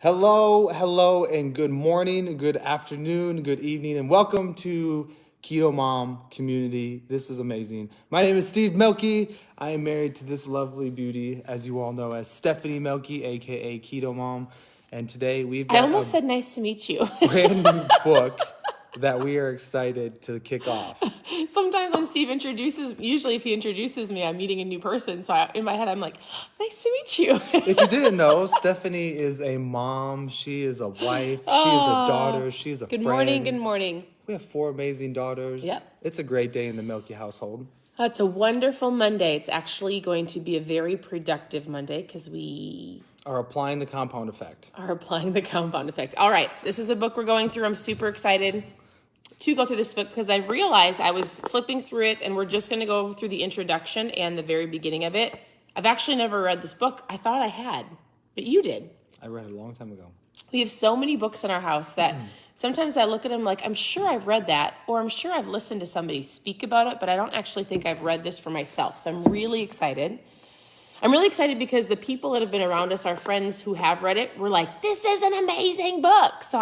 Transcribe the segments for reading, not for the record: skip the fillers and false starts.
Hello, and good morning, good afternoon, good evening, and welcome to KetoMom community. This is amazing. My name is Steve Melky. I am married to this lovely beauty, as you all know, as Stephanie Melky, aka KetoMom. And today we've got I almost said nice to meet you. brand new book that we are excited to kick off. Sometimes when Steve usually if he introduces me, I'm meeting a new person. So in my head, I'm like, nice to meet you. If you didn't know, Stephanie is a mom. She is a wife. She is a daughter. She's a Good friend. Good morning. We have 4 amazing daughters. Yep. It's a great day in the Melky household. It's a wonderful Monday. It's actually going to be a very productive Monday because we Are applying the compound effect. are applying the compound effect. All right. This is a book we're going through. I'm super excited to go through this book because I've realized I was flipping through it and we're just going to go through the introduction and the very beginning of it. I've actually never read this book. I thought I had, but you did. I read it a long time ago. We have so many books in our house that sometimes I look at them like, I'm sure I've read that, or I'm sure I've listened to somebody speak about it, but I don't actually think I've read this for myself. So I'm really excited. I'm really excited because the people that have been around us, our friends who have read it, were like, this is an amazing book. So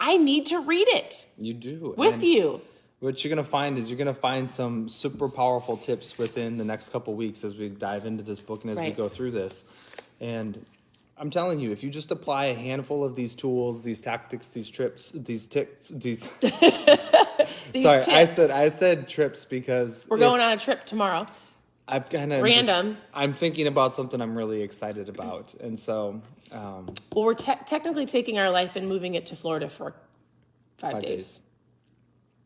I need to read it. You do. With you. What you're going to find is you're going to find some super powerful tips within the next couple weeks as we dive into this book and as we go through this. And I'm telling you, if you just apply a handful of these tools, these tactics, these trips, these tips, these sorry, tips. I said trips because We're going on a trip tomorrow. I've kind of random. I'm thinking about something I'm really excited about, and so. Well, we're technically taking our life and moving it to Florida for 5 days.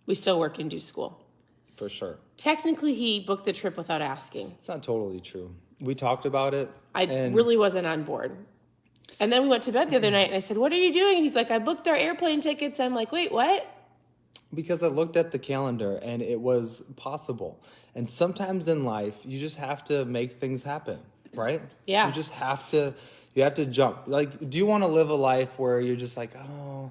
We still work and do school. For sure. Technically, he booked the trip without asking. It's not totally true. We talked about it. I really wasn't on board. And then we went to bed the other night, and I said, what are you doing? And he's like, I booked our airplane tickets. I'm like, wait, what? Because I looked at the calendar, and it was possible. And sometimes in life, you just have to make things happen, right? Yeah. You just have to jump. Like, do you want to live a life where you're just like, oh,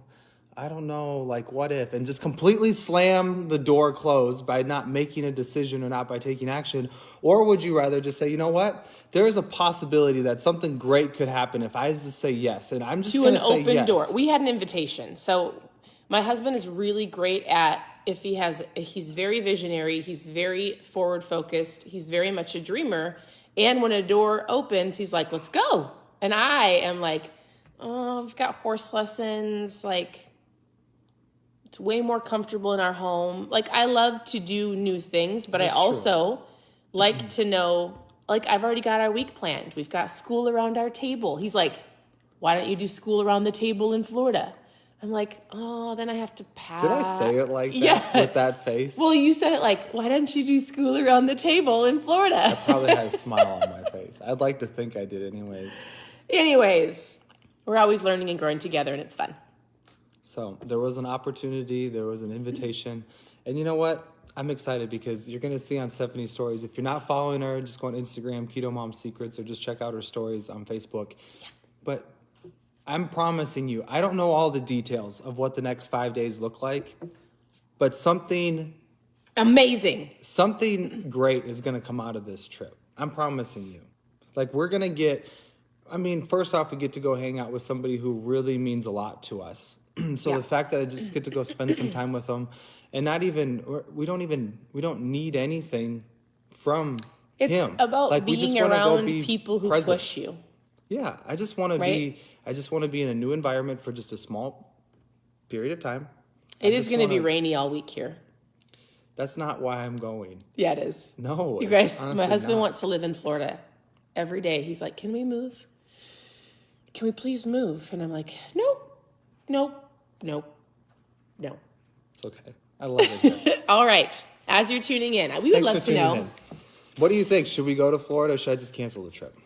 I don't know, like, what if? And just completely slam the door closed by not making a decision or not by taking action? Or would you rather just say, you know what? There is a possibility that something great could happen if I just say yes. And I'm just going to say yes. To an open door. We had an invitation. So my husband is really great at, he's very visionary. He's very forward focused. He's very much a dreamer. And when a door opens, he's like, let's go. And I am like, oh, I've got horse lessons. Like, it's way more comfortable in our home. Like, I love to do new things, but I also like to know, like, I've already got our week planned. We've got school around our table. He's like, why don't you do school around the table in Florida? I'm like, oh, then I have to pack. Did I say it like that with that face? Well, you said it like, why don't you do school around the table in Florida? I probably had a smile on my face. I'd like to think I did anyways. Anyways, we're always learning and growing together, and it's fun. So there was an opportunity, there was an invitation, and you know what? I'm excited because you're going to see on Stephanie's stories. If you're not following her, just go on Instagram, Keto Mom Secrets, or just check out her stories on Facebook. Yeah. But I'm promising you, I don't know all the details of what the next 5 days look like, but something amazing, something great is going to come out of this trip. I'm promising you. Like, we're going to get, first off, we get to go hang out with somebody who really means a lot to us. So the fact that I just get to go spend some time with them, and we don't need anything from him. It's about like, being around people who push you. Yeah, I just want to be in a new environment for just a small period of time. It is going to be rainy all week here. That's not why I'm going. Yeah, it is. No, you guys, my husband wants to live in Florida every day. He's like, can we move? Can we please move? And I'm like, nope. It's okay. I love it. All right. As you're tuning in, we would love to know. What do you think? Should we go to Florida or should I just cancel the trip?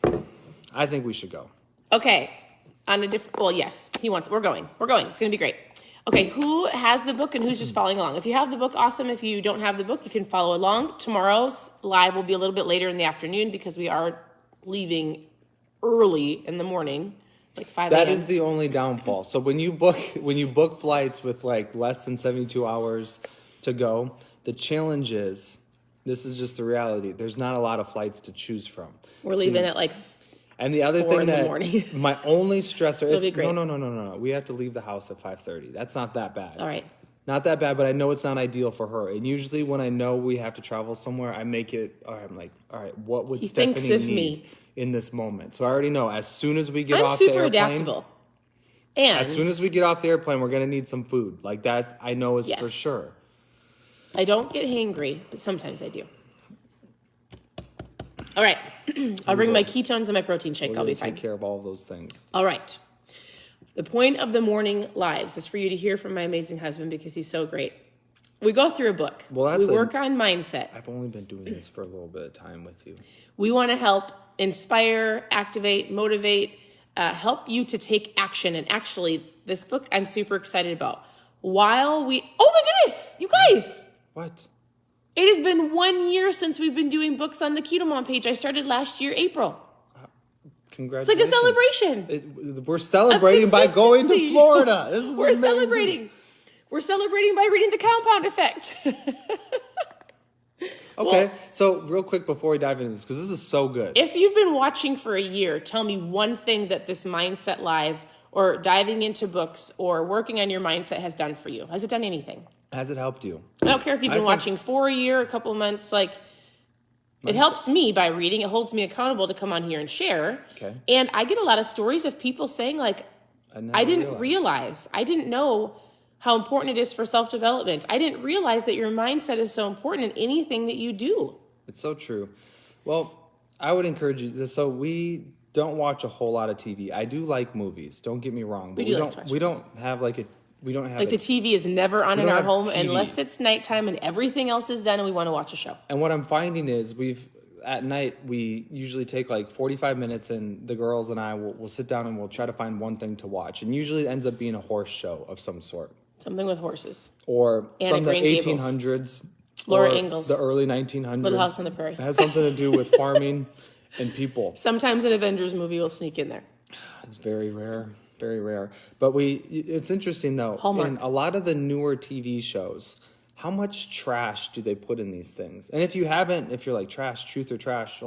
I think we should go. Okay. Yes. We're going. It's going to be great. Okay. Who has the book and who's just following along? If you have the book, awesome. If you don't have the book, you can follow along. Tomorrow's live will be a little bit later in the afternoon because we are leaving early in the morning. Like 5 a.m. That is the only downfall. So when you book flights with like less than 72 hours to go, the challenge is, this is just the reality. There's not a lot of flights to choose from. We're leaving at like And the other 4 thing in the that morning. my only stressor It'll is be great. no. We have to leave the house at 5:30. That's not that bad. All right. Not that bad, but I know it's not ideal for her. And usually when I know we have to travel somewhere, I make it, I'm like, all right, what would He thinks Stephanie of need me. in this moment? So I already know as soon as we get I'm off the super airplane, adaptable. And as soon as we get off the airplane, we're going to need some food. Like that, I know is for Yes. sure. I don't get hangry, but sometimes I do. All right. I'll bring my ketones and my protein shake. We're I'll going be to take fine. care of all of those things. All right. The point of the morning lives is for you to hear from my amazing husband because he's so great. We go through a book. Well, we work on mindset. I've only been doing this for a little bit of time with you. We want to help inspire, activate, motivate, help you to take action. And actually, this book I'm super excited about. Oh my goodness, you guys. What? It has been 1 year since we've been doing books on the KetoMom page. I started last year, April. Congratulations. It's like a celebration. We're celebrating by going to Florida. This is We're amazing. celebrating. We're celebrating by reading The Compound Effect. Okay, so real quick before we dive into this, because this is so good. If you've been watching for a year, tell me one thing that this Mindset Live or diving into books or working on your mindset has done for you. Has it done anything? Has it helped you? I don't care if you've been watching for a year, a couple of months, it helps me by reading. It holds me accountable to come on here and share. Okay. And I get a lot of stories of people saying I didn't realize. I didn't know how important it is for self-development. I didn't realize that your mindset is so important in anything that you do. It's so true. Well, I would encourage you. So we don't watch a whole lot of TV. I do like movies. Don't get me wrong. But we don't have the TV is never on in our home TV. unless it's nighttime and everything else is done and we want to watch a show. And what I'm finding is at night, we usually take 45 minutes and the girls and I will sit down and we'll try to find one thing to watch. And usually it ends up being a horse show of some sort. Something with horses. Or Anna from the Green 1800s. Laura or Ingalls. The early 1900s. Little House on the Prairie. It has something to do with farming and people. Sometimes an Avengers movie will sneak in there. It's very rare. Very rare. But it's interesting though. Hallmark. In a lot of the newer TV shows, how much trash do they put in these things? And if you're like trash, truth or trash,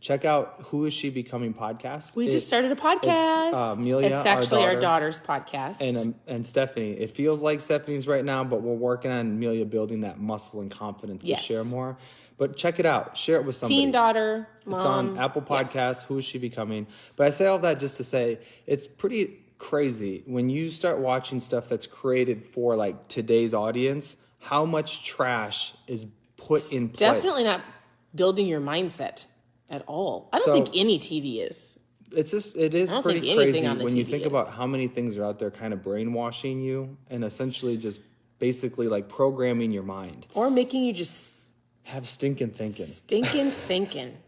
check out Who Is She Becoming podcast. We just started a podcast. It's Amelia, it's actually our our daughter's podcast. And Stephanie. It feels like Stephanie's right now, but we're working on Amelia building that muscle and confidence to share more. But check it out. Share it with somebody. Teen daughter, mom. It's on Apple Podcasts. Who Is She Becoming? But I say all that just to say it's pretty crazy when you start watching stuff that's created for today's audience, how much trash is put in place. Definitely not building your mindset at all. I don't think any TV is. It is pretty crazy when you think about how many things are out there kind of brainwashing you and essentially just basically programming your mind. Or making you just have stinking thinking.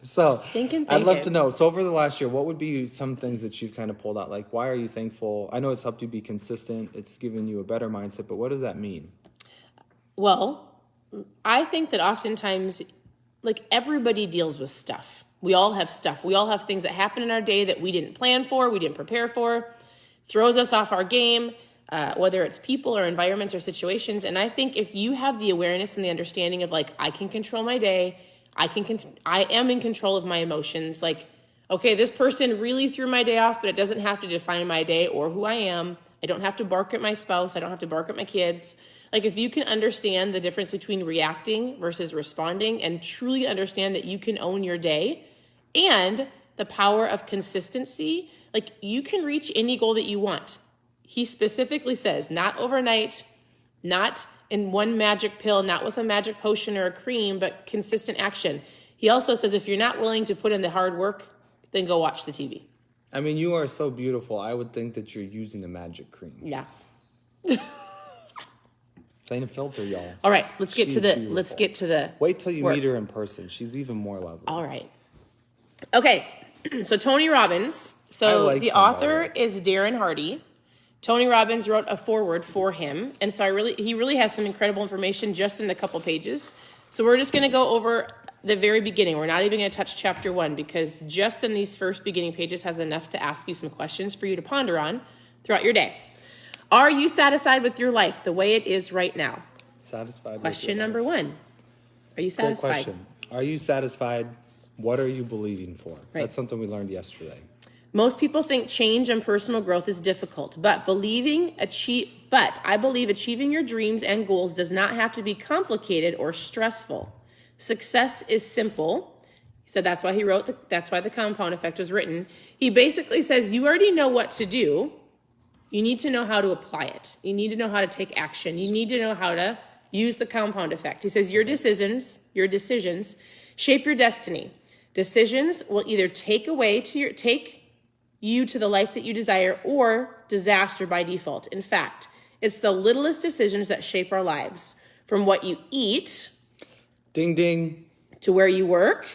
So, I'd love to know. So over the last year, what would be some things that you've kind of pulled out? Why are you thankful? I know it's helped you be consistent. It's given you a better mindset, but what does that mean? Well, I think that oftentimes, everybody deals with stuff. We all have stuff. We all have things that happen in our day that we didn't plan for, we didn't prepare for, throws us off our game, whether it's people or environments or situations. And I think if you have the awareness and the understanding of I can control my day, I am in control of my emotions. Okay, this person really threw my day off, but it doesn't have to define my day or who I am. I don't have to bark at my spouse. I don't have to bark at my kids. If you can understand the difference between reacting versus responding and truly understand that you can own your day and the power of consistency, you can reach any goal that you want. He specifically says, not overnight, not in one magic pill, not with a magic potion or a cream, but consistent action. He also says, if you're not willing to put in the hard work, then go watch the TV. I mean, you are so beautiful. I would think that you're using a magic cream. Yeah. This ain't a filter, y'all. All right, let's get to the Wait till you work. meet her in person. She's even more lovely. All right. Okay. So Tony Robbins. So the author is Darren Hardy. Tony Robbins wrote a foreword for him, and so he really has some incredible information just in the couple pages. So we're just going to go over the very beginning. We're not even going to touch chapter 1 because just in these first beginning pages has enough to ask you some questions for you to ponder on throughout your day. Are you satisfied with your life the way it is right now? Satisfied. Question number 1. Are you satisfied? Good question. Are you satisfied? What are you believing for? Right. That's something we learned yesterday. Most people think change and personal growth is difficult, but I believe achieving your dreams and goals does not have to be complicated or stressful. Success is simple. He said that's why that's why the compound effect was written. He basically says you already know what to do. You need to know how to apply it. You need to know how to take action. You need to know how to use the compound effect. He says your decisions shape your destiny. Decisions will either take you to the life that you desire or disaster by default. In fact, it's the littlest decisions that shape our lives. From what you eat, ding ding, to where you work,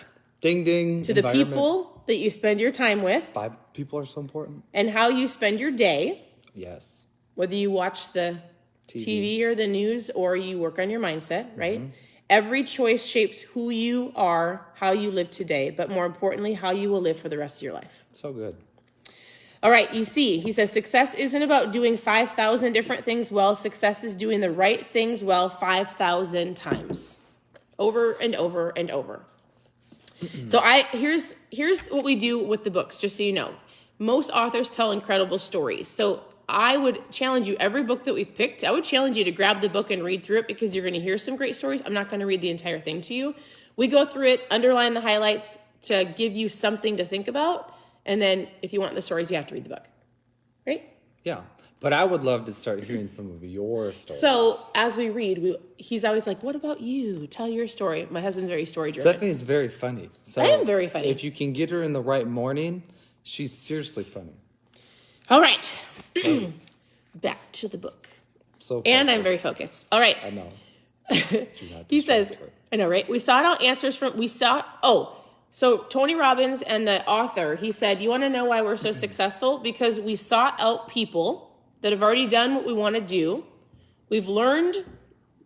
ding ding, to the people that you spend your time with. 5 people are so important. And how you spend your day. Yes. Whether you watch the TV or the news or you work on your mindset, right? Mm-hmm. Every choice shapes who you are, how you live today, but more importantly, how you will live for the rest of your life. So good. All right, you see, he says success isn't about doing 5,000 different things well. Success is doing the right things well 5,000 times, over and over and over. So here's what we do with the books, just so you know. Most authors tell incredible stories. So I would challenge you, every book that we've picked, I would challenge you to grab the book and read through it because you're going to hear some great stories. I'm not going to read the entire thing to you. We go through it, underline the highlights to give you something to think about. And then if you want the stories, you have to read the book. Right? Yeah. But I would love to start hearing some of your stories. So as we read, he's always like, what about you? Tell your story. My husband's very story driven. Stephanie is very funny. So I am very funny. If you can get her in the right morning, she's seriously funny. All right. Back to the book. And I'm very focused. All right. I know. He says, I know, right? We sought out answers so Tony Robbins and the author, he said, you want to know why we're so successful? Because we sought out people that have already done what we want to do. We've learned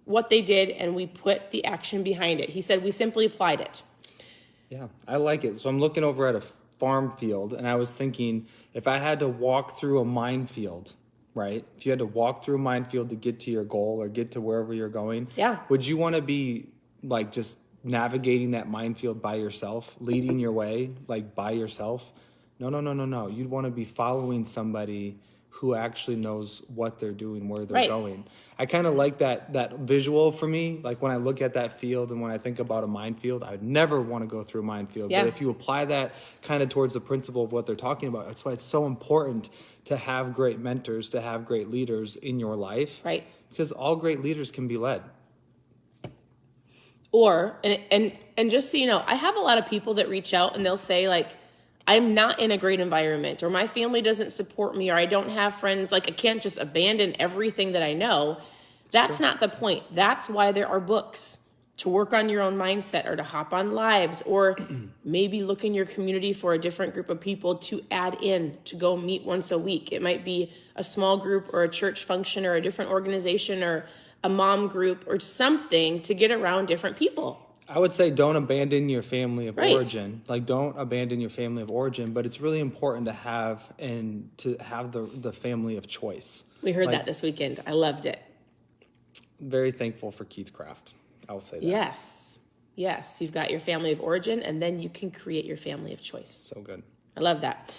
what they did and we put the action behind it. He said, we simply applied it. Yeah, I like it. So I'm looking over at a farm field and I was thinking, if I had to walk through a minefield, right? If you had to walk through a minefield to get to your goal or get to wherever you're going, would you want to be like just navigating that minefield by yourself, leading your way like by yourself? No. You'd want to be following somebody who actually knows what they're doing, where they're going. I kind of like that visual for me. Like when I look at that field and when I think about a minefield, I would never want to go through a minefield. Yeah. But if you apply that kind of towards the principle of what they're talking about, that's why it's so important to have great mentors, to have great leaders in your life. Right. Because all great leaders can be led. And just so you know, I have a lot of people that reach out and they'll say like, I'm not in a great environment, or my family doesn't support me, or I don't have friends. Like I can't just abandon everything that I know. That's not the point. That's why there are books to work on your own mindset, or to hop on lives, or maybe look in your community for a different group of people to add in, to go meet once a week. It might be a small group or a church function or a different organization or a mom group or something to get around different people. I would say don't abandon your family of origin. Like don't abandon your family of origin, but it's really important to have the family of choice. We heard that this weekend. I loved it. Very thankful for Keith Craft. I'll say that. Yes. You've got your family of origin and then you can create your family of choice. So good. I love that.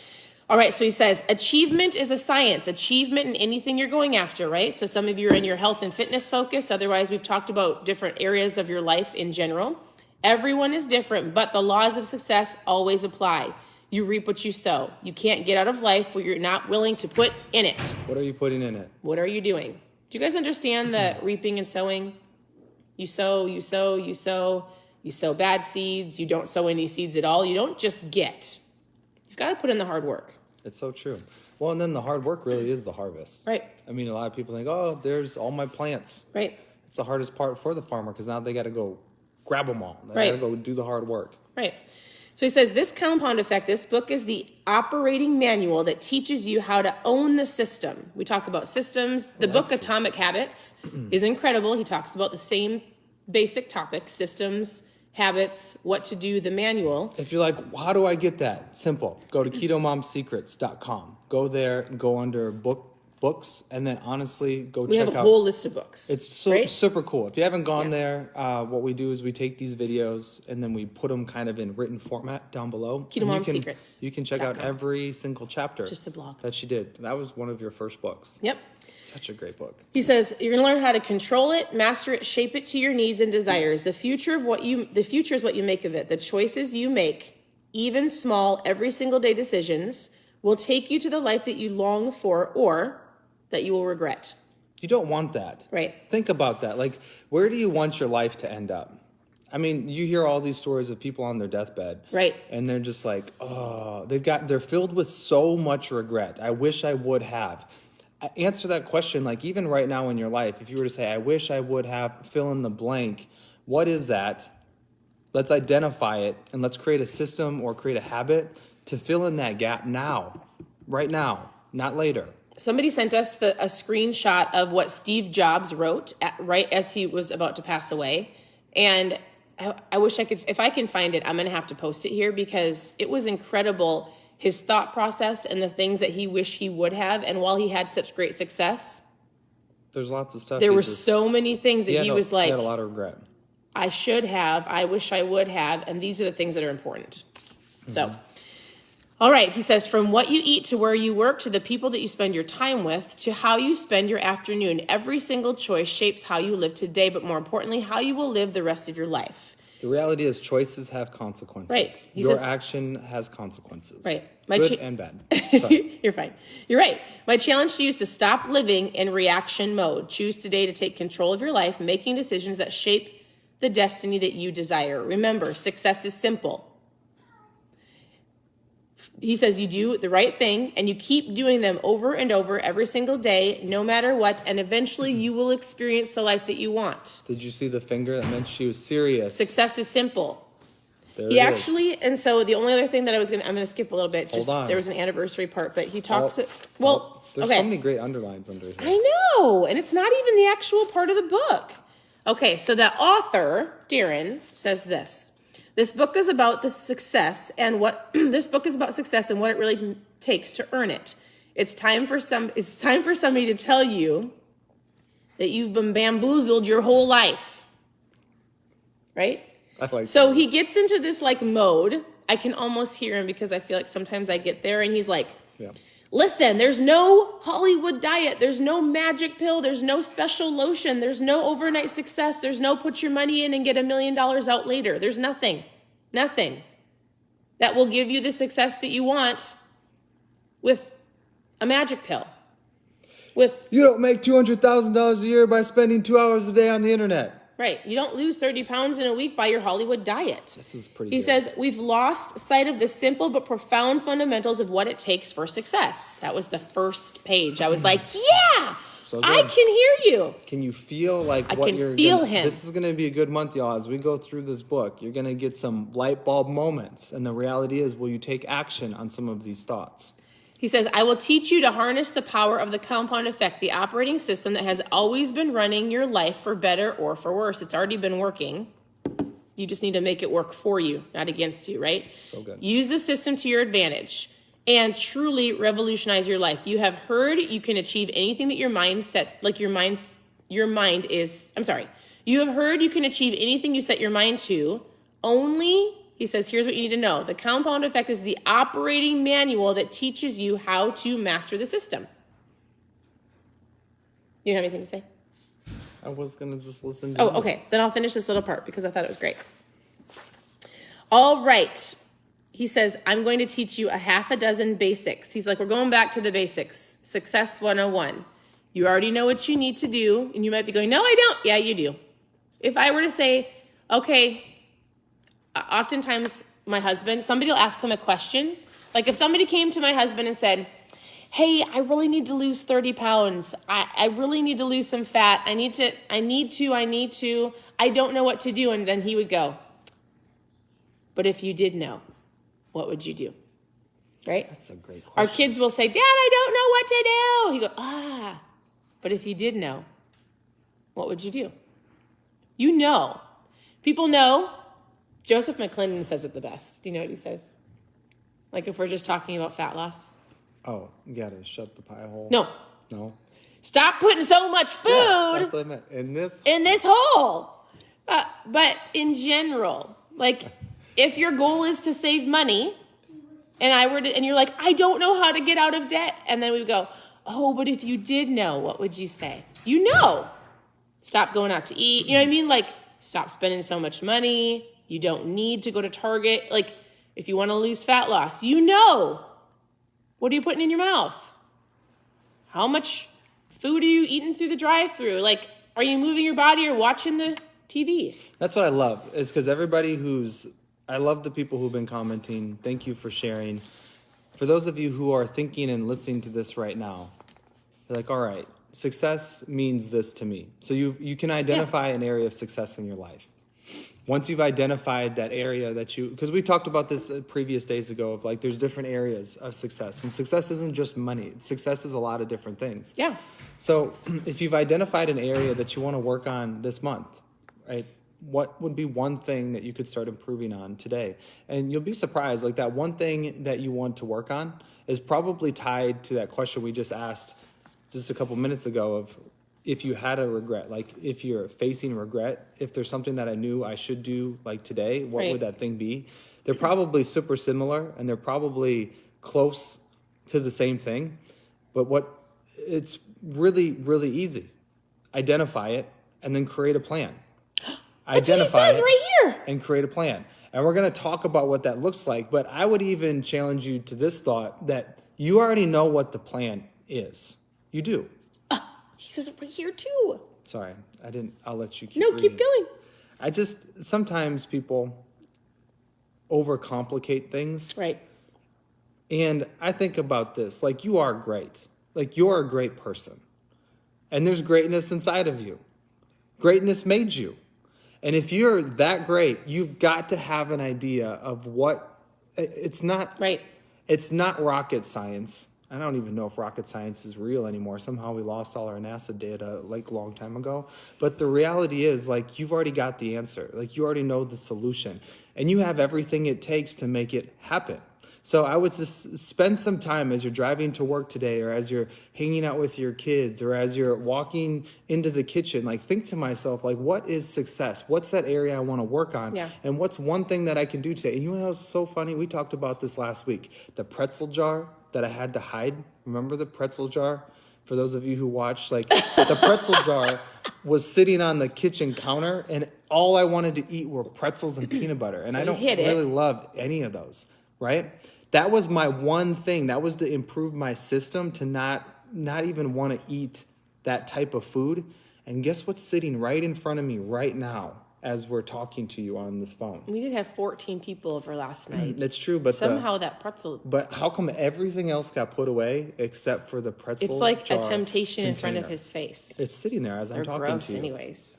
All right, so he says, achievement is a science. Achievement in anything you're going after, right? So some of you are in your health and fitness focus. Otherwise, we've talked about different areas of your life in general. Everyone is different, but the laws of success always apply. You reap what you sow. You can't get out of life where you're not willing to put in it. What are you putting in it? What are you doing? Do you guys understand the reaping and sowing? You sow bad seeds. You don't sow any seeds at all. You don't just get. You've got to put in the hard work. It's so true. Well, and then the hard work really is the harvest. Right. I mean, a lot of people think, oh, there's all my plants. Right. It's the hardest part for the farmer because now they got to go grab them all. They got to go do the hard work. Right. So he says, this compound effect, this book is the operating manual that teaches you how to own the system. We talk about systems. The book Atomic Habits is incredible. He talks about the same basic topics, systems, habits, what to do, the manual. If you're like, how do I get that? Simple. Go to ketomomsecrets.com. Go there and go under book books, and then honestly, go We check have a out. whole list of books. It's so right? super cool. If you haven't gone there, what we do is we take these videos and then we put them kind of in written format down below. KetoMom Secrets. You can check out every single chapter. Just the blog. That she did. That was one of your first books. Yep. Such a great book. He says you're going to learn how to control it, master it, shape it to your needs and desires. The future is what you make of it. The choices you make, even small, every single day decisions, will take you to the life that you long for or that you will regret. You don't want that. Right. Think about that. Like, where do you want your life to end up? I mean, you hear all these stories of people on their deathbed. Right. And they're just like, oh, they're filled with so much regret. I wish I would have. Answer that question, like even right now in your life, if you were to say, I wish I would have, fill in the blank, what is that? Let's identify it and let's create a system or create a habit to fill in that gap now, right now, not later. Somebody sent us a screenshot of what Steve Jobs wrote right as he was about to pass away. And I wish I could, if I can find it, I'm going to have to post it here because it was incredible, his thought process and the things that he wished he would have. And while he had such great success, there's lots of stuff. There were so many things that he was like, he had a lot of regret. I should have, I wish I would have, and these are the things that are important. So, all right, he says, from what you eat to where you work to the people that you spend your time with to how you spend your afternoon, every single choice shapes how you live today, but more importantly, how you will live the rest of your life. The reality is choices have consequences. Right. Your action has consequences. Right. Good and bad. Sorry. You're fine. You're right. My challenge to you is to stop living in reaction mode. Choose today to take control of your life, making decisions that shape the destiny that you desire. Remember, success is simple. He says you do the right thing and you keep doing them over and over every single day, no matter what, and eventually you will experience the life that you want. Did you see the finger? That meant she was serious. Success is simple. There He it actually, is. and so the only other thing that I'm going to skip a little bit. Hold on. There was an anniversary part, but he talks. There's okay. so many great underlines under here. I know, and it's not even the actual part of the book. Okay, so the author, Darren, says this. This book is about the success and what this book is about success and what it really takes to earn it. It's time for somebody to tell you that you've been bamboozled your whole life. Right? I like so that. he gets into this like mode. I can almost hear him because I feel like sometimes I get there and he's like, yeah. Listen, there's no Hollywood diet. There's no magic pill. There's no special lotion. There's no overnight success. There's no put your money in and get $1 million out later. There's nothing that will give you the success that you want with a magic pill. You don't make $200,000 a year by spending 2 hours a day on the internet. Right. You don't lose 30 pounds in a week by your Hollywood diet. This is pretty He good. says, we've lost sight of the simple but profound fundamentals of what it takes for success. That was the first page. I was like, yeah, So I good. can hear you. Can you feel like I what can you're feel gonna, him. This is going to be a good month, y'all. As we go through this book, you're going to get some light bulb moments. And the reality is, will you take action on some of these thoughts? He says, I will teach you to harness the power of the compound effect, the operating system that has always been running your life for better or for worse. It's already been working. You just need to make it work for you, not against you, right? So good. Use the system to your advantage and truly revolutionize your life. You have heard you can achieve anything that your mind set, like your mind is, you have heard you can achieve anything you set your mind to. Only, he says, here's what you need to know. The compound effect is the operating manual that teaches you how to master the system. You don't have anything to say? I was going to just listen to Oh, you. okay. Then I'll finish this little part because I thought it was great. All right. He says, I'm going to teach you a half a dozen basics. He's like, we're going back to the basics. Success 101. You already know what you need to do. And you might be going, no, I don't. Yeah, you do. If I were to say, okay, oftentimes my husband, somebody will ask him a question. Like if somebody came to my husband and said, hey, I really need to lose 30 pounds. I really need to lose some fat. I need to. I don't know what to do. And then he would go, but if you did know, what would you do? Right? That's a great question. Our kids will say, Dad, I don't know what to do. He goes, but if you did know, what would you do? You know. People know. Joseph McClendon says it the best. Do you know what he says? Like if we're just talking about fat loss? Oh, you got to shut the pie hole. No. No. Stop putting so much food That's what I meant. in this hole. But in general, like if your goal is to save money, and you're like, I don't know how to get out of debt, and then we would go, oh, but if you did know, what would you say? You know, stop going out to eat. You know what I mean? Like, stop spending so much money. You don't need to go to Target. Like, if you want to lose fat loss, you know, what are you putting in your mouth? How much food are you eating through the drive-through? Like, are you moving your body or watching the TV? That's what I love, is because I love the people who've been commenting. Thank you for sharing. For those of you who are thinking and listening to this right now, you're like, all right, success means this to me. So you can identify an area of success in your life. Once you've identified that area because we talked about this previous days ago of like, there's different areas of success, and success isn't just money. Success is a lot of different things. Yeah. So if you've identified an area that you want to work on this month, right? What would be one thing that you could start improving on today? And you'll be surprised, like that one thing that you want to work on is probably tied to that question we just asked just a couple minutes ago of if you had a regret, like if you're facing regret, if there's something that I knew I should do like today, what would that thing be? They're probably super similar and they're probably close to the same thing, but it's really, really easy. Identify it and then create a plan. That's what he says right here. And create a plan. And we're going to talk about what that looks like, but I would even challenge you to this thought that you already know what the plan is. You do. He says it right here too. Sorry, I'll let you keep No, reading. keep going. Sometimes people overcomplicate things. Right. And I think about this, like you are great. Like you're a great person. And there's greatness inside of you. Greatness made you. And if you're that great, you've got to have an idea of what it's not. Right. It's not rocket science. I don't even know if rocket science is real anymore. Somehow we lost all our NASA data like a long time ago. But the reality is, like, you've already got the answer. Like, you already know the solution. And you have everything it takes to make it happen. So I would just spend some time as you're driving to work today, or as you're hanging out with your kids, or as you're walking into the kitchen, like think to myself, like, what is success? What's that area I want to work on? Yeah. And what's one thing that I can do today? And you know what's so funny? We talked about this last week. The pretzel jar that I had to hide. Remember the pretzel jar? For those of you who watched, like the pretzel jar was sitting on the kitchen counter, and all I wanted to eat were pretzels and peanut butter. And So I don't really love any of those, right? That was my one thing. That was to improve my system to not even want to eat that type of food. And guess what's sitting right in front of me right now as we're talking to you on this phone? we did have 14 people over last night. That's true, but somehow that pretzel. But how come everything else got put away except for the pretzel? It's like jar a temptation in front of container? his face. It's sitting there as I'm They're talking gross to you. anyways.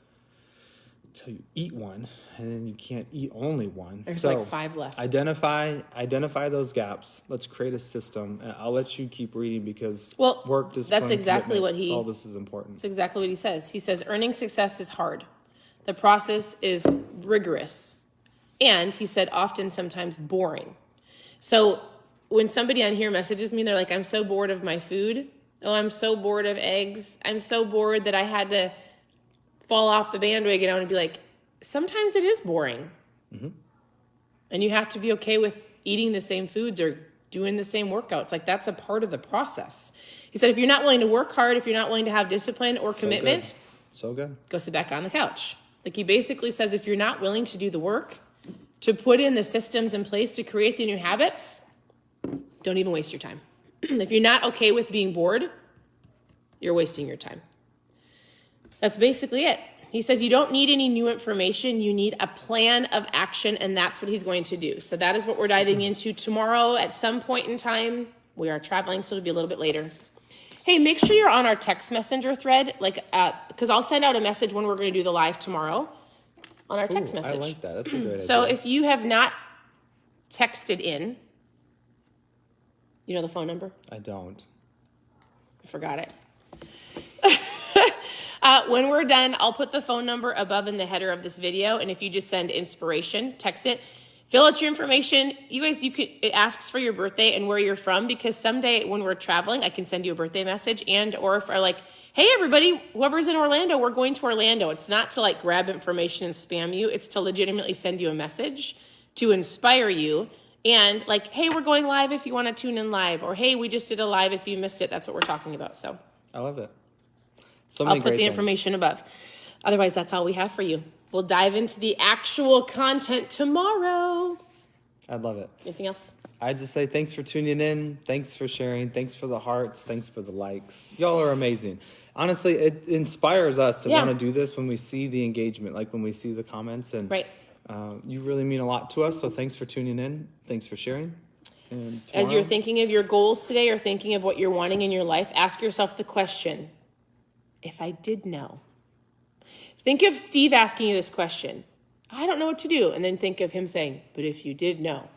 Until you eat one, and then you can't eat only one. There's so like 5 left. Identify those gaps. Let's create a system, and I'll let you keep reading because work, discipline, that's exactly what all this is important. That's exactly what he says. He says earning success is hard. The process is rigorous. And he said often sometimes boring. So when somebody on here messages me, they're like, I'm so bored of my food. Oh, I'm so bored of eggs. I'm so bored that I had to fall off the bandwagon. I want to be like, sometimes it is boring. Mm-hmm. And you have to be okay with eating the same foods or doing the same workouts. Like, that's a part of the process. He said, if you're not willing to work hard, if you're not willing to have discipline or commitment, so good. Go sit back on the couch. Like, he basically says, if you're not willing to do the work, to put in the systems in place to create the new habits, don't even waste your time. If you're not okay with being bored, you're wasting your time. That's basically it. He says you don't need any new information. You need a plan of action, and that's what he's going to do. So that is what we're diving into tomorrow at some point in time. We are traveling, so it'll be a little bit later. Hey, make sure you're on our text messenger thread, because I'll send out a message when we're going to do the live tomorrow on our text message. I like that. That's a great idea. So if you have not texted in, you know the phone number? I don't. I forgot it. When we're done, I'll put the phone number above in the header of this video. And if you just send inspiration, text it. Fill out your information. You guys, it asks for your birthday and where you're from, because someday when we're traveling, I can send you a birthday message, or if are like, hey everybody, whoever's in Orlando, we're going to Orlando. It's not to like grab information and spam you. It's to legitimately send you a message to inspire you. And like, hey, we're going live if you want to tune in live, or hey, we just did a live if you missed it. That's what we're talking about. So I love it. So many I'll put great the things. information above. Otherwise, that's all we have for you. We'll dive into the actual content tomorrow. I'd love it. Anything else? I'd just say thanks for tuning in. Thanks for sharing. Thanks for the hearts. Thanks for the likes. Y'all are amazing. Honestly, it inspires us to want to do this when we see the engagement, like when we see the comments. And right. You really mean a lot to us. So thanks for tuning in. Thanks for sharing. And as you're thinking of your goals today, or thinking of what you're wanting in your life, ask yourself the question, if I did know. Think of Steve asking you this question. I don't know what to do. And then think of him saying, but if you did know.